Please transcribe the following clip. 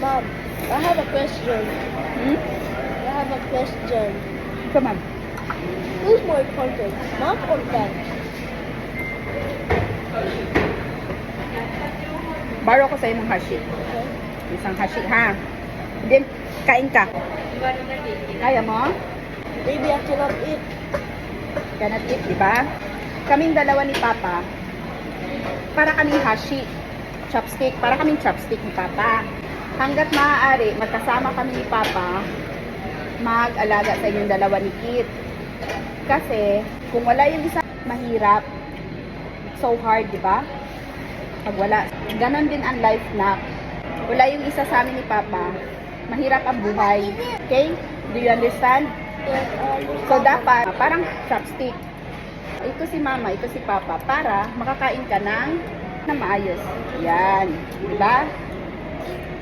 Mom, I have a question. Hmm? I have a question. Come on. Who's more important, mom or dad? Baro ko sa'yo ng hashi. Okay. Isang hashi, ha? Then, kain ka. Kaya mo? Maybe I cannot eat. Cannot eat, di ba? Kaming dalawa ni Papa, para kaming hashi. Chopstick. Para kaming chopstick ni Papa. Hanggat maaari, magkasama kami ni Papa, mag-alaga sa inyong dalawa ni Kit. Kasi, kung wala yung isa, mahirap. So hard, di ba? Pag wala. Ganon din ang life na wala yung isa sa amin ni Papa, mahirap ang buhay. Okay? Do you understand? Yes, So, dapat, parang chopstick. Ito si Mama, ito si Papa, para makakain ka ng maayos. Yan. Diba?